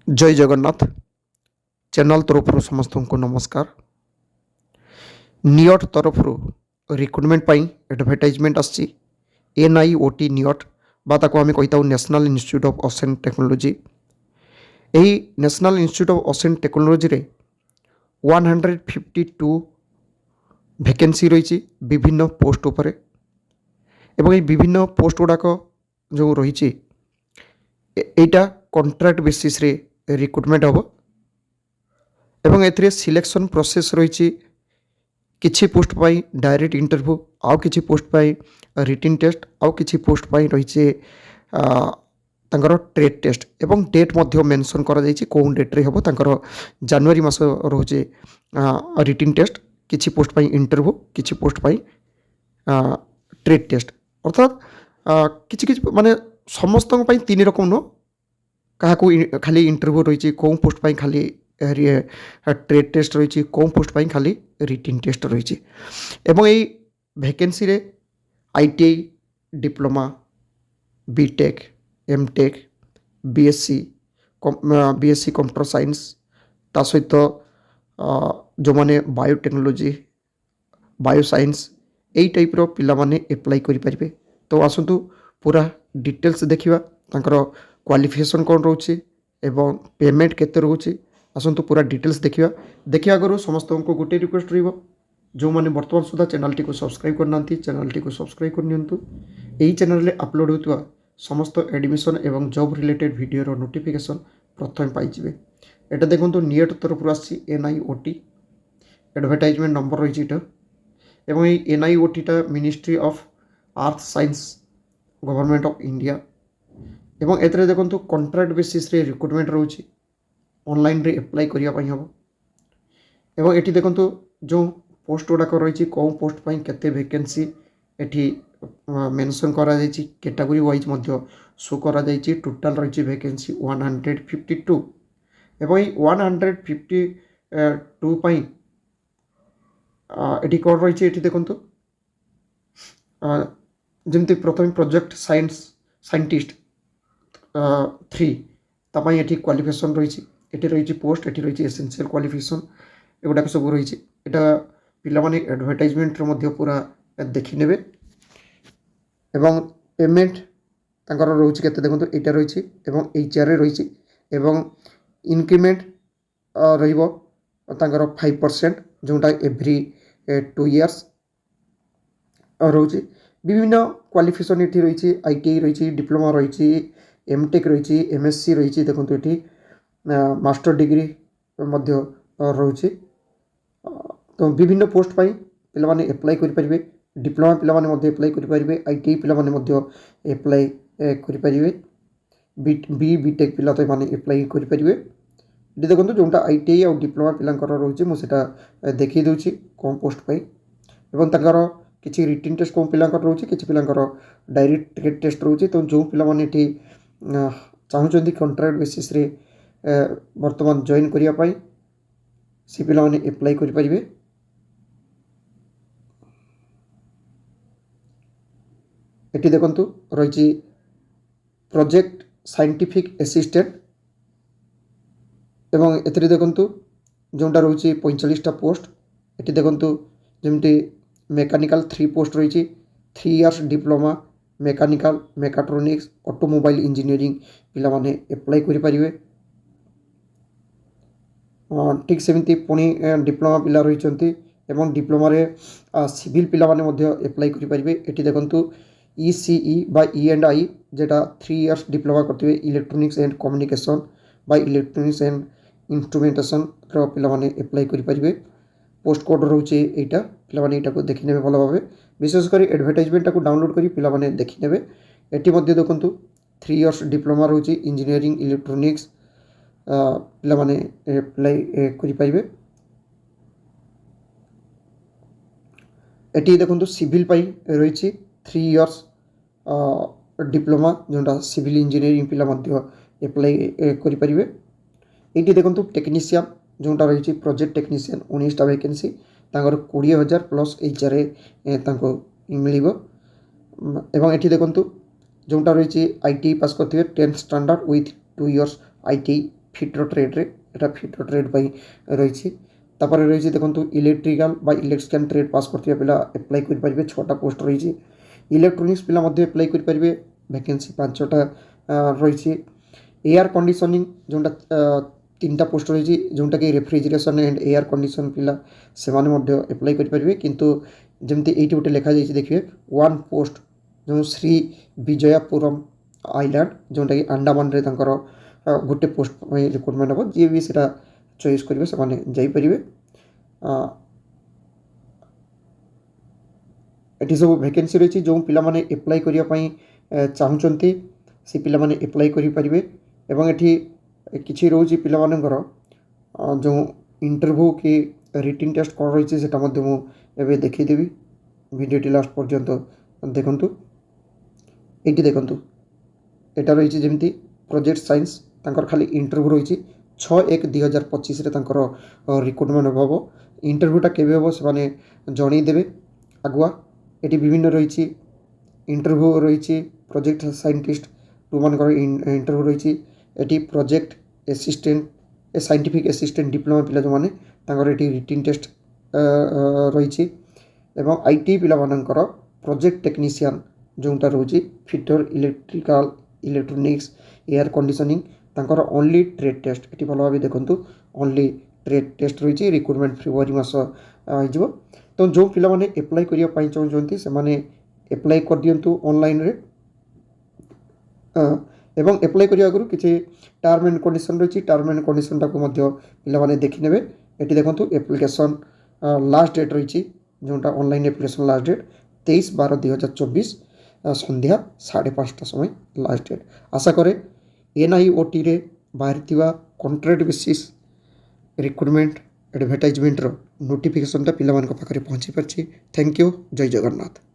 जय जगन्नाथ चैनल तरफ समस्त को नमस्कार। नियट तरफ रिक्रुटमेंट एडवर्टाइजमेंट आसी NIOT नियट बाता को आम कही National Institute of Ocean Technology. यही National Institute of Ocean Technology रे 152 वैकेंसी रही विभिन्न पोस्ट उपरे एवं ये विभिन्न पोस्ट गुड़ाक जो रही एटा कॉन्ट्रैक्ट बेसिस रे रिक्रुटमेंट हम एवं ए सिलेक्शन प्रोसेस रही किछि पोस्ट पाई डायरेक्ट इंटरव्यू आउ किछि पोस्ट पाई रिटन टेस्ट आउ किछि पोस्ट पाई रही तांकर ट्रेड टेस्ट एवं डेट मध्य मेंशन करा जायछि कोन डेट रे हबो तांकर जनवरी मास रोजे रिटन टेस्ट किछि पोस्ट पाई इंटरव्यू किछि पोस्ट पाई ट्रेड टेस्ट अर्थात किछि किछि माने समस्त पाई तीन रकम नो क्या खाली इंटरव्यू रही कौ पोस्ट पाई खाली ट्रेड टेस्ट रही कौ पोस्ट पाई खाली रिटन टेस्ट रही एवं यही वैकेंसी रे ITI diploma BTech MTech BSc computer science ता सहित जो माने बायोटेक्नोलॉजी बायो साइंस यही टाइप रो पिला माने अप्लाई करि परिबे। तो आसंतु पूरा डिटेल्स देखिबा तांकर क्वालिफिकेशन कौन रोचे एवं पेमेंट केते रोचे आसंतु पूरा डिटेल्स देखिया आगु समस्त को गोटे रिक्वेस्ट रही जो मैंने बर्तमान सुधा चैनल टी को सब्सक्राइब करना चैनल टी को सब्सक्राइब करनियंतु यही चैनल रे अपलोड होता समस्त एडमिशन एवं जॉब रिलेटेड वीडियो रो नोटिफिकेशन प्रथम पाइबे। एटा देखंतु नियट तरफ आसी NIOT एडवर्टाइजमेंट नंबर रही एवं ये NIOT टा ministry of earth science government of India एवं एतरे देखंतु कॉन्ट्रैक्ट बेसिस रे रिक्रुटमेंट रोची ऑनलाइन रे अप्लाई करिया पई हबो एवं एठी देखंतु जो पोस्ट गुड़ाक रही कौ पोस्ट पाई केते वैकेंसी एठी मेंशन करा जायछि कैटेगरी वाइज मध्य शो करा जायछि। टोटल रही वैकेंसी 152 एवं 152 पाई एठी कोड रही एठी देखंतु जेमति प्रथम प्रोजेक्ट साइंटिस्ट 3 तपाई एठी क्वालिफिकेशन रही पोस्ट एठी रही एसेंशियल क्वालिफिकेशन एगुड़ाक सब रही एटा पिला माने एडवर्टाइजमेंट मध्य पूरा देखि नेबे एवं पेमेंट तांकर रोची केते देखंतु एटा रही एवं HR रे रही एवं इंक्रीमेंट रहिबो तांकर 5% जोटा एवरी 2 इयर्स रोची। विभिन्न क्वालिफिकेशन एठी रही ITI रही डिप्लोमा रही MTech रही MSc रही देखो ये मास्टर डिग्री मध्य रही। तो विभिन्न पोस्ट पाई पिला माने अप्लाई करि परिबे डिप्लोमा पिला माने मध्य अप्लाई करि परिबे ITI पिला माने मध्य अप्लाई करि परिबे BTech पिला तो माने अप्लाई करि परिबे। ये देखो जोटा ITI और डिप्लोमा पिलांकर रही मु सेटा देखि दउछि कोन पोस्ट पाई एवं तांकर किछि रिटन टेस्ट को पिलांकर रोचे किछि पिलांकर डायरेक्ट ट्रेड टेस्ट रोचे। तो जो पिला माने एठी चाहूँगी कॉन्ट्रैक्ट बेसिस रे वर्तमान जॉइन करिया पाई से पिला माने अप्लाई करि परिबे। एठी देखंतु रही प्रोजेक्ट साइंटिफिक असिस्टेंट एवं एथरे देखंतु जोटा रही 45टा पोस्ट एठी देखंतु जेमति मेकानिकल 3 पोस्ट रही 3 years diploma mechanical mechatronics automobile engineering पिला माने अप्लाई करि परिबे। ठीक सेमती पुणी डिप्लोमा पिला रही एवं डिप्लोमा रे सिविल पिला माने मध्य अप्लाई करि परिबे। एठी देखंतु ECE बा E&I जेटा 3 इयर्स डिप्लोमा करथिबे इलेक्ट्रॉनिक्स एंड कम्युनिकेशन बा इलेक्ट्रॉनिक्स एंड इंस्ट्रूमेंटेशन रो पिला माने अप्लाई करि परिबे। पोस्ट कोड रोचे एटा पिला माने एटा को देखि नेबे भलो भाबे विशेष करी एडवर्टाइजमेंट को डाउनलोड करी पिला माने देखि नेबे। एटी मध्य देखंतु 3 इयर्स डिप्लोमा रोचे इंजीनियरिंग इलेक्ट्रॉनिक्स पिला माने अप्लाई करि परिबे। एटी देखंतु सिविल पाई रही 3 इयर्स डिप्लोमा जोटा सिविल इंजीनियरिंग पिला मध्य अप्लाई करि परिबे। एटी देखंतु टेक्नीशियन जोटा रही प्रोजेक्ट टेक्नीशियन 19टा वैकेंसी तांकर 20,000 प्लस HR तांको मिलिबो एवं एटी देखंतु जोटा रही ITI पास करथिबे 10th standard with 2 years ITI fitter ଟ୍ରେଡ଼୍ରେ ଏଇଟା ଫିଟ୍ର ଟ୍ରେଡ଼୍ ପାଇଁ ରହିଛି। ତାପରେ ରହିଛି ଦେଖନ୍ତୁ ଇଲେକ୍ଟ୍ରିକାଲ ବା ଇଲେକ୍ଟ୍ରିକାଲ ଟ୍ରେଡ଼୍ ପାସ୍ କରିଥିବା ପିଲା ଆପ୍ଲାଏ କରିପାରିବେ। 6ଟା ପୋଷ୍ଟ ରହିଛି। ଇଲେକ୍ଟ୍ରୋନିକ୍ସ ପିଲା ମଧ୍ୟ ଆପ୍ଲାଏ କରିପାରିବେ। ଭ୍ୟାକେନ୍ସି 5ଟା ରହିଛି। ଏୟାର କଣ୍ଡିସନିଂ ଯେଉଁଟା 3ଟା ପୋଷ୍ଟ ରହିଛି, ଯେଉଁଟାକି ରେଫ୍ରିଜରେସନ୍ ଆଣ୍ଡ ଏୟାର କଣ୍ଡିସନ୍ ପିଲା ସେମାନେ ମଧ୍ୟ ଆପ୍ଲାଏ କରିପାରିବେ। କିନ୍ତୁ ଯେମିତି ଏଇଠି ଗୋଟେ ଲେଖାଯାଇଛି ଦେଖିବେ 1 ପୋଷ୍ଟ ଯେଉଁ ଶ୍ରୀ ବିଜୟାପୁରମ୍ ଆଇଲ୍ୟାଣ୍ଡ ଯେଉଁଟାକି ଆଣ୍ଡାମାନରେ ତାଙ୍କର ଗୋଟେ ପୋଷ୍ଟ ପାଇଁ ରିକ୍ରୁଟମେଣ୍ଟ ହେବ। ଯିଏ ବି ସେଇଟା ଚଏସ୍ କରିବେ ସେମାନେ ଯାଇପାରିବେ। ଏଠି ସବୁ ଭ୍ୟାକେନ୍ସି ରହିଛି। ଯେଉଁ ପିଲାମାନେ ଆପ୍ଲାଏ କରିବା ପାଇଁ ଚାହୁଁଛନ୍ତି ସେ ପିଲାମାନେ ଆପ୍ଲାଏ କରିପାରିବେ। ଏବଂ ଏଠି କିଛି ରହୁଛି ପିଲାମାନଙ୍କର ଯେଉଁ ଇଣ୍ଟରଭ୍ୟୁ କି ରିଟିନ୍ ଟେଷ୍ଟ କ'ଣ ରହିଛି ସେଇଟା ମଧ୍ୟ ମୁଁ ଏବେ ଦେଖେଇଦେବି। ଭିଡ଼ିଓଟି ଲାଷ୍ଟ ପର୍ଯ୍ୟନ୍ତ ଦେଖନ୍ତୁ। ଏଇଠି ଦେଖନ୍ତୁ ଏଇଟା ରହିଛି ଯେମିତି ପ୍ରୋଜେକ୍ଟ ସାଇନ୍ସ ତାଙ୍କର ଖାଲି ଇଣ୍ଟରଭ୍ୟୁ ରହିଛି। 6/1/2025ରେ ତାଙ୍କର ରିକ୍ରୁଟମେଣ୍ଟ ହେବ। ଇଣ୍ଟରଭ୍ୟୁଟା କେବେ ହେବ ସେମାନେ ଜଣାଇଦେବେ ଆଗୁଆ। ଏଠି ବିଭିନ୍ନ ରହିଛି ଇଣ୍ଟରଭ୍ୟୁ ରହିଛି। ପ୍ରୋଜେକ୍ଟ ସାଇଣ୍ଟିଷ୍ଟ ଯେଉଁମାନଙ୍କର ଇଣ୍ଟରଭ୍ୟୁ ରହିଛି। ଏଠି project assistant scientific assistant diploma ପିଲା ଯେଉଁମାନେ ତାଙ୍କର ଏଠି ରିଟିନ୍ ଟେଷ୍ଟ ରହିଛି। ଏବଂ IT ପିଲାମାନଙ୍କର ପ୍ରୋଜେକ୍ଟ ଟେକ୍ନିସିଆନ୍ ଯେଉଁଟା ରହୁଛି fitter electrical electronics air conditioning ତାଙ୍କର ଓନ୍ଲି ଟ୍ରେଡ୍ ଟେଷ୍ଟ। ଏଠି ଭଲ ଭାବେ ଦେଖନ୍ତୁ ଓନ୍ଲି ଟ୍ରେଡ୍ ଟେଷ୍ଟ ରହିଛି। ରିକ୍ରୁଟମେଣ୍ଟ ଫେବୃଆରୀ ମାସ ହେଇଯିବ। ତ ଯେଉଁ ପିଲାମାନେ ଆପ୍ଲାଏ କରିବା ପାଇଁ ଚାହୁଁଛନ୍ତି ସେମାନେ ଆପ୍ଲାଏ କରିଦିଅନ୍ତୁ ଅନଲାଇନ୍ରେ। ଏବଂ ଆପ୍ଲାଏ କରିବା ଆଗରୁ କିଛି ଟର୍ମ ଆଣ୍ଡ କଣ୍ଡିସନ୍ ରହିଛି। ଟର୍ମ ଆଣ୍ଡ କଣ୍ଡିସନ୍ଟାକୁ ମଧ୍ୟ ପିଲାମାନେ ଦେଖିନେବେ। ଏଠି ଦେଖନ୍ତୁ ଆପ୍ଲିକେସନ୍ ଲାଷ୍ଟ ଡେଟ୍ ରହିଛି ଯେଉଁଟା ଅନଲାଇନ୍ ଆପ୍ଲିକେସନ୍ ଲାଷ୍ଟ ଡେଟ୍ 23/12/2024 ସନ୍ଧ୍ୟା 5:30 ସମୟ ଲାଷ୍ଟ ଡେଟ୍। ଆଶା କରେ NIOTରେ ବାହାରିଥିବା କଣ୍ଟ୍ରାକ୍ଟ ବେସିସ୍ ରିକ୍ରୁଟମେଣ୍ଟ ଆଡ଼ଭର୍ଟାଇଜମେଣ୍ଟର ନୋଟିଫିକେସନ୍ଟା ପିଲାମାନଙ୍କ ପାଖରେ ପହଞ୍ଚି ପାରିଛି। Thank you. ଜୟ ଜଗନ୍ନାଥ।